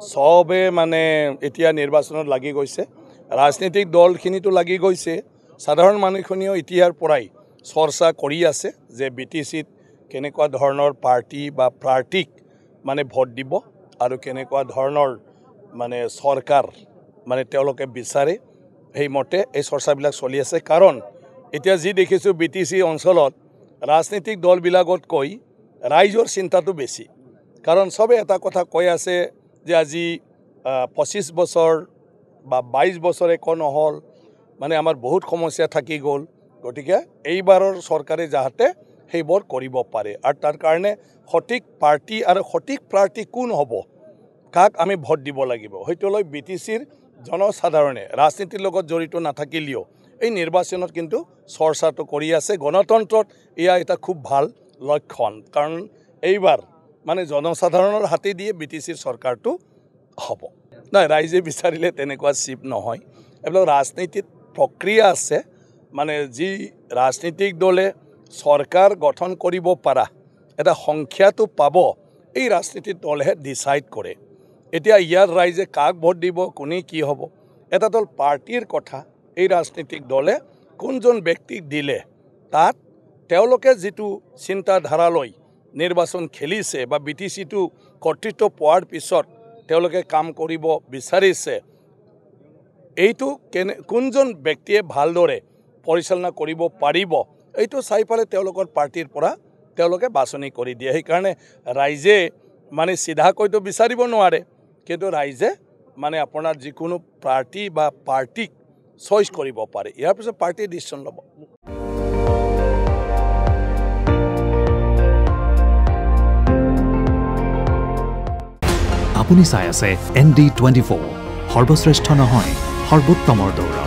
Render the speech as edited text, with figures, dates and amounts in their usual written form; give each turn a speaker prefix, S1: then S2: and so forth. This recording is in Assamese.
S1: সবে মানে এতিয়া নিৰ্বাচনত লাগি গৈছে ৰাজনৈতিক দলখিনিতো লাগি গৈছে সাধাৰণ মানুহখিনিও এতিয়াৰ পৰাই চৰ্চা কৰি আছে যে বিটিচিত কেনেকুৱা ধৰণৰ পাৰ্টি বা প্ৰাৰ্থীক মানে ভোট দিব আৰু কেনেকুৱা ধৰণৰ মানে চৰকাৰ মানে তেওঁলোকে বিচাৰে সেই মতে এই চৰ্চাবিলাক চলি আছে কাৰণ এতিয়া যি দেখিছোঁ বিটিচি অঞ্চলত ৰাজনৈতিক দলবিলাকতকৈ ৰাইজৰ চিন্তাটো বেছি কাৰণ সবে এটা কথা কৈ আছে যে আজি 25 বছৰ বা 22 বছৰ একো নহল মানে আমাৰ বহুত সমস্যা থাকি গ'ল গতিকে এইবাৰৰ চৰকাৰে যাতে সেইবোৰ কৰিব পাৰে আৰু তাৰ কাৰণে সঠিক পাৰ্টি আৰু সঠিক প্ৰাৰ্থী কোন হ'ব কাক আমি ভোট দিব লাগিব হয়তো লৈ বিটিচিৰ জনসাধাৰণে ৰাজনীতিৰ লগত জড়িত নাথাকিলেও এই নিৰ্বাচনত কিন্তু চৰ্চাটো কৰি আছে গণতন্ত্ৰত এয়া এটা খুব ভাল লক্ষণ কাৰণ এইবাৰ মানে জনসাধাৰণৰ হাতে দিয়ে বিটিচিৰ চৰকাৰটো হ'ব নাই ৰাইজে বিচাৰিলে তেনেকুৱা চিপ নহয় এইবিলাক ৰাজনীতিত প্ৰক্ৰিয়া আছে মানে যি ৰাজনীতিক দলে চৰকাৰ গঠন কৰিব পাৰা এটা সংখ্যাটো পাব এই ৰাজনীতিক দলেহে ডিসাইড কৰে এতিয়া ইয়াৰ ৰাইজে কাক ভোট দিব কোনে কি হ'ব এটা দল পাৰ্টিৰ কথা এই ৰাজনীতিক দলে কোনজন ব্যক্তিক দিলে তাত তেওঁলোকে যেটো চিন্তাধাৰালৈ নিৰ্বাচন খেলিছে বা বিটিচিটো কৰ্তৃত্ব পোৱাৰ পিছত তেওঁলোকে কাম কৰিব বিচাৰিছে এইটো কোনজন ব্যক্তিয়ে ভালদৰে পৰিচালনা কৰিব পাৰিব এইটো চাই পালে তেওঁলোকৰ পাৰ্টিৰ পৰা তেওঁলোকে বাছনি কৰি দিয়ে সেই কাৰণে ৰাইজে মানে সিধাকৈতো বিচাৰিব নোৱাৰে কিন্তু ৰাইজে মানে আপোনাৰ যিকোনো পাৰ্টি বা পাৰ্টিক চইচ কৰিব পাৰে ইয়াৰ পিছত পাৰ্টি ডিসিশন ল'ব
S2: আপুনি চাই আছে ND24 সৰ্বশ্ৰেষ্ঠ নহয় সৰ্বোত্তমৰ দৌৰ